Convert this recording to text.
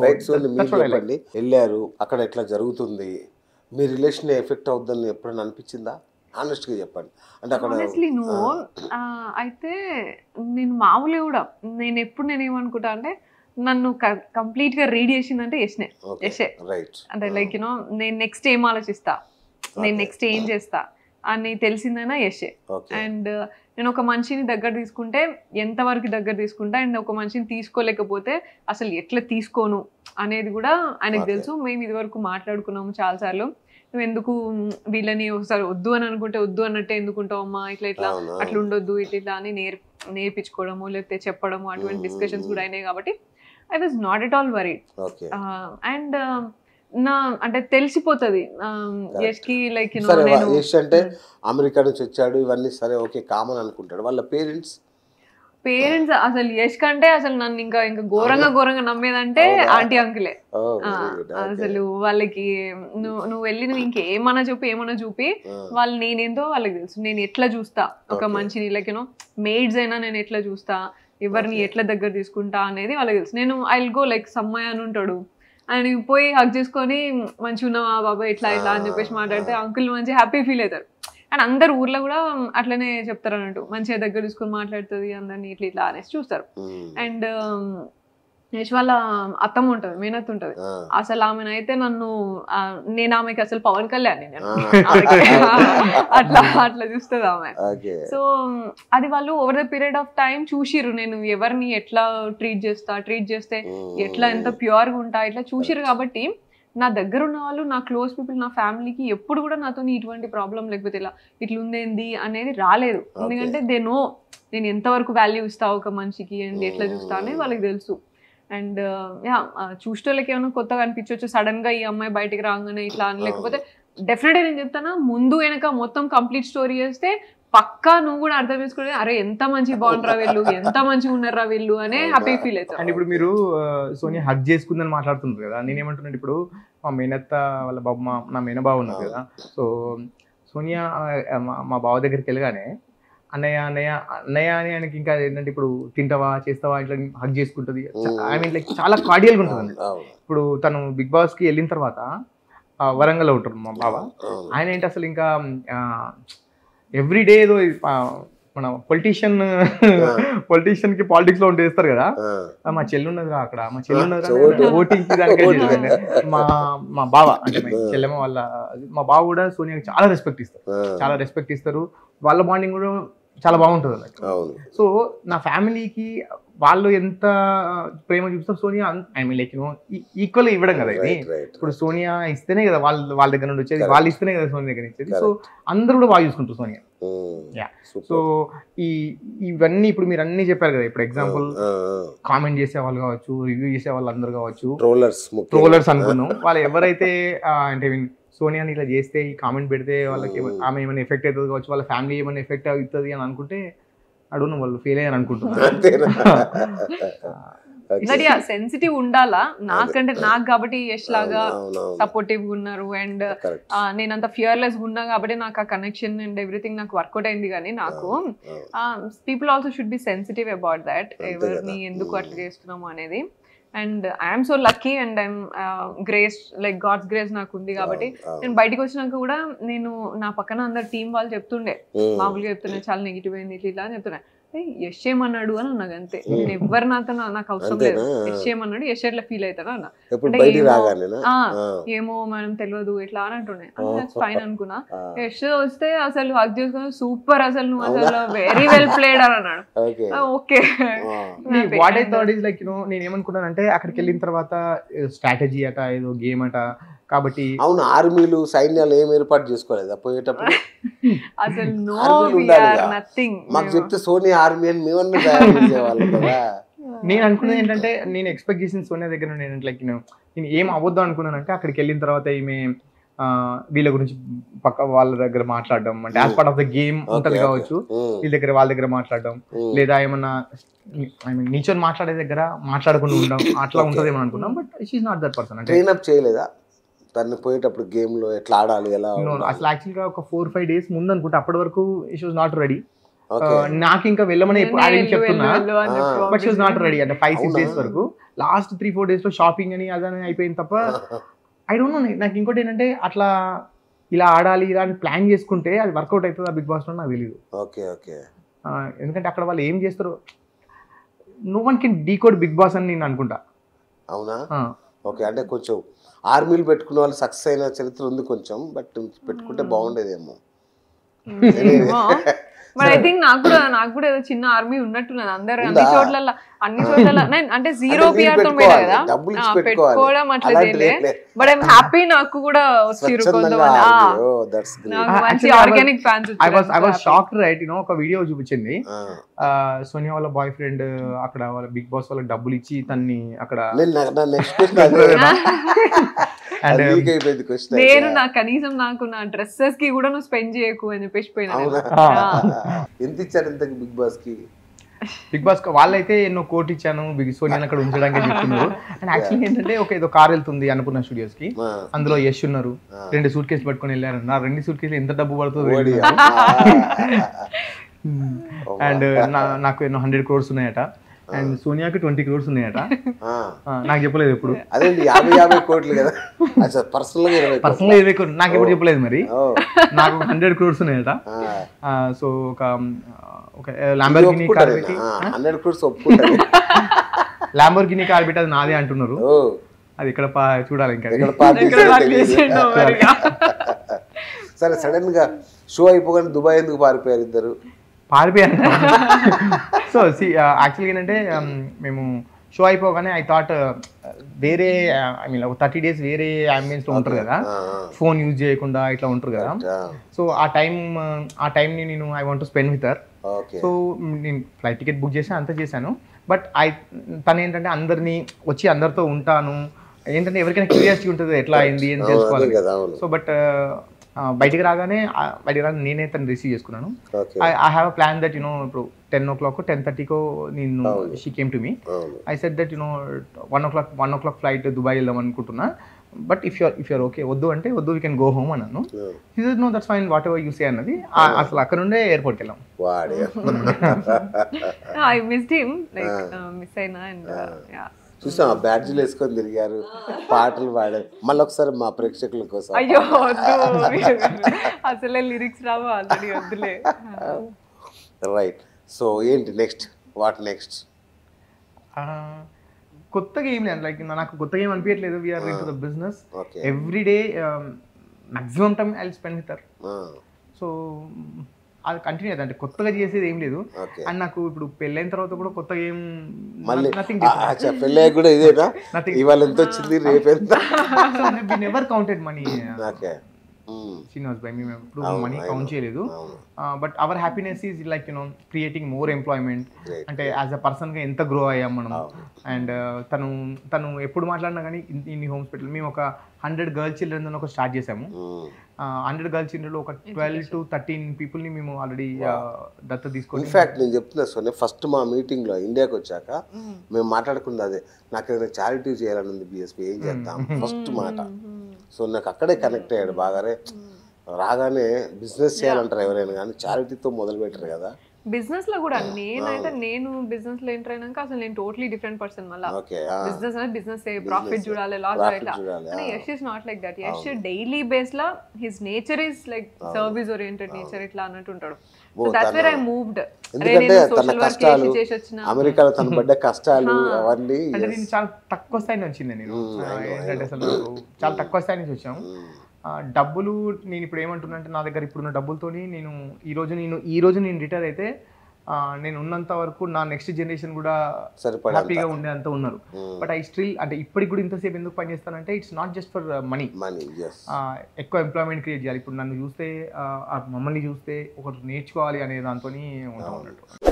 Right. So మీరు చెప్పండి, వెళ్ళారు అక్కడ ఎట్లా జరుగుతుంది, మీ రిలేషన్ ఎఫెక్ట్ అవుద్దని ఎప్పుడైనా అనిపించిందా? ఆనెస్ట్ గా చెప్పండి. అంటే అక్కడ అయితే నేను మామూలుగా కూడా నేను ఏమనుకుంటా అంటే నన్ను కంప్లీట్ గా రీడ్ చేసిందంటే యశే. అంటే లైక్ యూనో నేను నెక్స్ట్ ఏం ఆలోచిస్తా, నేను నెక్స్ట్ ఏం చేస్తా అని తెలిసిందైనా యశే. అండ్ నేను ఒక మనిషిని దగ్గర తీసుకుంటే ఎంతవరకు దగ్గర తీసుకుంటా, అండ్ ఒక మనిషిని తీసుకోలేకపోతే అసలు ఎట్లా తీసుకోను అనేది కూడా ఆయనకు తెలుసు. మేము ఇది వరకు మాట్లాడుకున్నాము చాలాసార్లు. నువ్వు ఎందుకు వీళ్ళని ఒకసారి వద్దు అని అనుకుంటే వద్దు అన్నట్టే ఎందుకుంటావు అమ్మా, ఇట్లా అట్లా ఉండొద్దు ఇట్లా అని నేర్పించుకోవడము లేకపోతే చెప్పడము అటువంటి డిస్కషన్స్ కూడా అయినాయి. కాబట్టి I was not at all worried. And నా అంటే తెలిసిపోతుంది యష్కి లైక్ యష్ అంటే అమెరికా నుంచి వచ్చాడు ఇవన్నీ సరే ఓకే కామన్ అనుకుంటాడు. వాళ్ళ పేరెంట్స్ అసలు యష్ కంటే అసలు నన్ను ఇంకా ఘోరంగా నమ్మేదంటే ఆంటీ అంకులే. అసలు వాళ్ళకి నువ్వు వెళ్ళి నువ్వు ఇంకేమన్నా చూపి వాళ్ళు నేనేందో వాళ్ళకి తెలుసు. నేను ఎట్లా చూస్తా ఒక మనిషిని లైక్ యూనో మెయిడ్స్ అయినా నేను ఎట్లా చూస్తా, ఎవరిని ఎట్లా దగ్గర తీసుకుంటా అనేది వాళ్ళకి తెలుసు. నేను I will go like Sammayya అని ఉంటాడు, ఆయన పోయి హక్ చేసుకొని మంచిగా ఉన్నావా బాబా ఇట్లా అని చెప్పేసి మాట్లాడితే అంకుల్ మంచి హ్యాపీ ఫీల్ అవుతారు. అండ్ అందరు ఊర్లో కూడా అట్లనే చెప్తారు అన్నట్టు, మంచిగా దగ్గర తీసుకొని మాట్లాడుతుంది అందరినీ ఇట్లా అనేసి చూస్తారు. అండ్ యష్ వాళ్ళ అత్తమ్మ ఉంటుంది, మేనత్ ఉంటుంది. అసలు ఆమెనైతే నేను ఆమెకి అసలు పవన్ కళ్యాణ్ నేను అట్లా చూస్తుంది ఆమె. సో అది వాళ్ళు over the period of time చూసిర్రు నేను ఎవరిని ఎట్లా ట్రీట్ చేస్తే ఎట్లా ఎంత ప్యూర్గా ఉంటా ఇట్లా చూసిర్రు. కాబట్టి నా దగ్గర ఉన్న వాళ్ళు, నా క్లోజ్ పీపుల్, నా ఫ్యామిలీకి ఎప్పుడు కూడా నాతో ఇటువంటి ప్రాబ్లం లేకపోతే ఇట్లా ఉందేంది అనేది రాలేదు. ఎందుకంటే దే నో నేను ఎంతవరకు వాల్యూ ఇస్తా ఒక మనిషికి అండ్ ఎట్లా చూస్తా అనేది వాళ్ళకి తెలుసు. అండ్ చూసేటోళ్ళకి ఏమైనా కొత్తగా అనిపించవచ్చు సడన్ గా ఈ అమ్మాయి బయటికి రాగానే ఇట్లా అని, లేకపోతే డెఫినెట్గా నేను చెప్తాను ముందు వెనక మొత్తం కంప్లీట్ స్టోరీ చేస్తే పక్కా నువ్వు కూడా అర్థం చేసుకునే అరే ఎంత మంచి బాగుంటారా వీళ్ళు, ఎంత మంచిగా ఉన్నారా వీళ్ళు అనే హ్యాపీ ఫీల్ అవుతారు. అండ్ ఇప్పుడు మీరు సోనియా హగ్ చేసుకుందని మాట్లాడుతున్నారు కదా, నేనేమంటున్నాను ఇప్పుడు మా మేనత్త వాళ్ళ బాబు నా మేనబావ ఉన్నారు కదా, సో సోనియా మా బావ దగ్గరికి వెళ్ళగానే అన్నయ్య అని ఆయనకి ఇంకా ఏంటంటే ఇప్పుడు తింటావా చేస్తావా ఇట్లా హగ్ చేసుకుంటుంది. ఐ మీన్ లైక్ చాలా కార్డియల్గా ఉంటుంది. ఇప్పుడు తను బిగ్ బాస్కి వెళ్ళిన తర్వాత వరంగల్లో ఉంటారు మా బావ, ఆయన ఏంటి అసలు ఇంకా ఎవ్రీడే ఏదో మన పొలిటీషియన్ కి పాలిటిక్స్ లో ఉంటే వేస్తారు కదా, మా చెల్లి ఉన్నదిరా అక్కడ, మా చెల్లి ఉన్నదిరా ఓటింగ్ మా బావ అంటే చెల్లెమ్మ వాళ్ళ మా బావ కూడా సోనియాకి చాలా రెస్పెక్ట్ ఇస్తారు. వాళ్ళ బాండింగ్ కూడా చాలా బాగుంటుంది. సో నా ఫ్యామిలీకి వాళ్ళు ఎంత ప్రేమ చూపిస్తారు Sonia I mean like equal ఇవ్వడం కదా ఇది. ఇప్పుడు సోనియా ఇస్తేనే కదా వాళ్ళ దగ్గర నుండి వచ్చేది, వాళ్ళు ఇస్తేనే కదా సోనియా దగ్గర ఇచ్చేది. సో అందరూ కూడా బాగా చూసుకుంటారు సోనియా. సో ఇవన్నీ ఇప్పుడు మీరు అన్ని చెప్పారు కదా, ఇప్పుడు ఎగ్జాంపుల్ కామెంట్ చేసే వాళ్ళు కావచ్చు, రివ్యూ చేసే వాళ్ళు అందరు కావచ్చు, ట్రోలర్స్ అనుకున్నాం. వాళ్ళు ఎవరైతే అంటే సోనియాని ఇట్లా చేస్తే ఈ కామెంట్ పెడితే వాళ్ళకి ఆమె ఏమైనా ఎఫెక్ట్ అవుతుంది కావచ్చు, వాళ్ళ ఫ్యామిలీ ఏమైనా ఎఫెక్ట్ అవుతుంది అని అనుకుంటే అడుగు వాళ్ళు ఫెయిల్ అయ్యారు అనుకుంటున్నారు. సెన్సిటివ్ ఉండాలా నాకంటే నాకు కాబట్టి యష్ లాగా సపోర్టివ్ గా ఉన్నారు అండ్ నేనంత ఫియర్లెస్ గా ఉన్నా కాబట్టి నాకు ఆ కనెక్షన్ అండ్ ఎవ్రీథింగ్ నాకు వర్కౌట్ అయింది. కానీ నాకు people also should be sensitive about that, ఎవరిని ఎందుకు అట్లా చేస్తున్నాము అనేది. And I'm so lucky and I'm grace like God's grace నాకు ఉంది. కాబట్టి నేను బయటకు వచ్చినాక కూడా నేను నా పక్కన అందరు టీం వాళ్ళు చెప్తుండే, మామూలుగా చెప్తున్నా చాలా నెగిటివ్ అయింది ఇట్లా అని చెప్తున్నా. యష్ ఏమన్నాడు అని అన్నది అంతే, నేను ఎవరు నాతో నాకు అవసరం లేదు. యష్ ఏమన్నాడు, యష్ ఎట్లా ఫీల్ అవుతాడు అన్న, ఏమో మనం తెలియదు ఎట్లా అని అంటుండే. ఫైన్ అనుకున్నా. యష్ వస్తే అసలు హగ్ చేసుకుని సూపర్, అసలు నువ్వు అసలు వెరీ వెల్ ప్లేడ్ అని అన్నాడు. Okay what I thought is like నేను ఏమనుకున్నానంటే అక్కడికి వెళ్ళిన తర్వాత స్ట్రాటజీ అట ఏదో గేమ్ అట కాబట్టి అవును ఆర్మీలు సైన్యాలు ఏం ఏర్పాటు చేసుకోలేదు పోయేటప్పుడు అసలు మాకు చెప్తే సోనియా ఆర్మీ అని మేమన్నా తయారు చేసేవాళ్ళు కదా. నేను అనుకున్నది ఏంటంటే నేను ఎక్స్పెక్ట్ చేసిన సోనియా దగ్గర నేను లైక్ నేను ఏం అవ్వద్దు అనుకున్నానంటే అక్కడికి వెళ్ళిన తర్వాత ఈమె వీళ్ళ గురించి పక్క వాళ్ళ దగ్గర మాట్లాడడం అంటే as part of the game ఉంటది కావచ్చు, వీళ్ళ దగ్గర వాళ్ళ దగ్గర మాట్లాడడం, లేదా ఏమన్నా ఐ మీన్ నిల్చొని మాట్లాడే దగ్గర మాట్లాడకుండా ఉండడం అట్లా ఉంటది ఏమని అనుకున్నాం. But she is not that person. అంటే ట్రైన్ చేయలేదా తను పోయేటప్పుడు గేమ్ లో ఎట్లా ఆడాలి ఎలా? అసలు యాక్చువల్గా ఒక 4-5 days ముందు అనుకుంటా, అప్పటి వరకు షీ వాజ్ నాట్ రెడీ. నాకు ఇంకా వెళ్ళమని ఎప్పుడు ఆయన చెప్తున్నా, but she was not ready. అంటే 5-6 days వరకు, లాస్ట్ 3-4 days లో షాపింగ్ అని అదని అయిపోయింది తప్ప ఐ డోంట్ నో. నాకు ఇంకోటి ఏంటంటే అట్లా ఇలా ఆడాలి ఇలా అని ప్లాన్ చేసుకుంటే అది వర్కౌట్ అవుతుంది ఆ బిగ్ బాస్ లో నాకు తెలియదు. ఎందుకంటే అక్కడ వాళ్ళు ఏం చేస్తారు, no one can decode Bigg Boss అని నేను అనుకుంటా. అవునా? ఓకే, అంటే కొంచెం ఆర్మీలు పెట్టుకున్న వాళ్ళు సక్సెస్ అయిన చరిత్ర ఉంది కొంచెం, బట్ పెట్టుకుంటే బాగుండేదేమో. బట్ ఐ థింక్ నాకు కూడా ఏదో చిన్న ఆర్మీ ఉన్నట్టున్నది. అందరు అన్ని చోట్ల అంటే జీరో పిఆర్ తో కదా పెట్టుకోవడం అట్లా చేయలే. బట్ ఐఎమ్ హ్యాపీ, నాకు కూడా వచ్చిరు కొంతమంది మంచి organic fans. I was shocked right. ఒక వీడియో చూపించింది, సోనియా వాళ్ళ బాయ్ ఫ్రెండ్ అక్కడ వాళ్ళ బిగ్ బాస్ వాళ్ళకి డబ్బులు ఇచ్చి తన్ని అక్కడ నేను కనీసం నాకు నా డ్రెస్సెస్ కి కూడా నువ్వు స్పెండ్ చేయకు అని చెప్పేసి పోయినా. ఎంత ఇచ్చారు ఇంతకి బిగ్ బాస్ కి? బిగ్ బాస్ వాళ్ళైతే ఎన్నో కోటి ఇచ్చాను బిగ్ సోనియాని అక్కడ ఉంచడానికి చెప్తున్నారు. అండ్ యాక్చువల్లీ ఏంటంటే ఏదో కార్ వెళ్తుంది అన్నపూర్ణ స్టూడియోస్ కి, అందులో యష్ ఉన్నారు, 2 సూట్ కేసు పట్టుకొని వెళ్ళారు. నా 2 సూట్ కేసులు ఎంత డబ్బు పడుతుంది. అండ్ నాకు ఎన్నో 100 crores ఉన్నాయట, అండ్ సోనియాకి 20 crores ఉన్నాయట. నాకు చెప్పలేదు ఎప్పుడు. అదే 50 కోట్లు కదా, పర్సనల్ 20 crores నాకు ఎప్పుడు చెప్పలేదు. మరి నాకు 100 crores ఉన్నాయట. సో ఒక ల్యాంబోర్గినీ కార్ పెట్టి 100 crores ఒప్పుకుంటారు. ల్యాంబోర్గినీ కార్ పెట్టి అది నాదే అంటున్నారు. అది ఇక్కడ చూడాలి ఇంకా. సరే, సడన్ గా షో అయిపోగానే దుబాయ్ ఎందుకు పారిపోయారు ఇద్దరు? పారిపోయారు. సో యాక్చువల్గా ఏంటంటే మేము షో అయిపోగానే ఐ థాట్ వేరే ఐ మీన్ ఒక 30 days వేరే అంబియన్స్ లో ఉంటారు కదా, ఫోన్ యూజ్ చేయకుండా ఇట్లా ఉంటారు కదా. సో ఆ టైంని నేను I want to spend with her. So నేను ఫ్లైట్ టికెట్ బుక్ చేసి అంతా చేశాను. బట్ తను ఏంటంటే అందరినీ వచ్చి అందరితో ఉంటాను, ఏంటంటే ఎవరికైనా క్యూరియాసిటీ ఉంటుంది ఎట్లా అయింది అని తెలుసుకోవాలి. సో బట్ బయటికి రాగానే నేనే తను రిసీవ్ చేసుకున్నాను. I have a plan that ఇప్పుడు 10 o'clock 10:30 నేను she came to me. I said that 1 o'clock flight Dubai వెళ్దాం అనుకుంటున్నా, బట్ ఇఫ్ యూఆర్ ఓకే, వద్దు అంటే వద్దు, వీ కెన్ గో హోమ్ అన్నాను. He said no that's fine, whatever you say అన్నది. అసలు అక్కడ నుండే ఎయిర్పోర్ట్కి వెళ్ళాం. I missed him, like miss అయినా. అండ్ చూసాం ఆ బ్యాడ్జ్లు వేసుకొని తిరిగారు, పాటలు పాడారు. మళ్ళీ ఒకసారి మా ప్రేక్షకుల కోసం. అయ్యో అసలే లిరిక్స్ రావు ఆల్రెడీ, వద్దులే. రైట్. సో ఏంటి నెక్స్ట్, వాట్ నెక్స్ట్? కొత్తగా ఏం లేదు, లైక్ నాకు కొత్తగా ఏం అనిపించట్లేదు. We're into the business every day, maximum time I will spend with her. So అది కంటిన్యూ అవుతుంది, అంటే కొత్తగా చేసేది ఏం లేదు. అండ్ నాకు ఇప్పుడు పెళ్ళైన తర్వాత కూడా కొత్తగా ఏం పెళ్ళి కూడా ఇదేనా, ఇవాళ ఎంత వచ్చింది రేపు ఎంత, నెవర్ కౌంటెడ్ మనీ. మేము ఎప్పుడు మనీ కౌంట్ చేయలేదు. But our happiness is like creating more employment. అంటే యాజ్ అ పర్సన్ గా ఎంత గ్రో అయ్యాం మనం. అండ్ తను ఎప్పుడు మాట్లాడినా కానీ ఇన్ని హోమ్స్ పెట్టాలి. మేము ఒక 100 girl children ఒక స్టార్ట్ చేసాము. 100 girl children ఒక 12 to 13 people ని మేము ఆల్రెడీ దత్త తీసుకొని. ఇన్ఫాక్ట్ నేను చెప్తున్నా సోనియా, ఫస్ట్ మా మీటింగ్ లో ఇండియాకి వచ్చాక మేము మాట్లాడుకుంది అదే, నాకు ఏదైనా చారిటీ చేయాలని ఉంది బిఎస్పీ, ఏం చేద్దాం ఫస్ట్ మాట. సో నాకు అక్కడే కనెక్ట్ అయ్యాడు బాగానే. రాగానే బిజినెస్ చేయాలంటారు ఎవరైనా కానీ, చారిటీతో మొదలు పెట్టారు కదా. బిజినెస్ లో కూడా నేను బిజినెస్ లో ఎంటర్ అయినాక అసలు నేను టోటలీ డిఫరెంట్ పర్సన్. మళ్ళీ బిజినెస్ అంటే బిజినెస్ ప్రాఫిట్ చూడాలి, లాస్ చూడాలి. Yash is not like that. Yash daily base law his nature is like service oriented nature, ఇట్లా అన్నట్టు ఉంటాడు. So that's where I moved. ఎందుకంటే తన కష్టాలు, అమెరికాలో తన పడ్డ కష్టాలు అవన్నీ. అంటే నేను చాలా తక్కువ స్థాయి నుంచి వచ్చింది. నేను ఏంటంటే అసలు చాలా తక్కువ స్థాయి నుంచి వచ్చాము. డబ్బులు నేను ఇప్పుడు ఏమంటున్నా అంటే, నా దగ్గర ఇప్పుడున్న డబ్బులతోని నేను ఈ రోజు నేను రిటైర్ అయితే నేను ఉన్నంత వరకు నా నెక్స్ట్ జనరేషన్ కూడా హ్యాపీగా ఉండే అంత ఉన్నారు. బట్ ఐ స్టిల్ అంటే ఇప్పటికి కూడా ఇంతసేపు ఎందుకు పని చేస్తానంటే, it's not just for money. ఎక్కువ ఎంప్లాయ్మెంట్ క్రియేట్ చేయాలి. ఇప్పుడు నన్ను చూస్తే, మమ్మల్ని చూస్తే ఒకటి నేర్చుకోవాలి అనే దాంతో ఉంటా ఉన్నట్టు.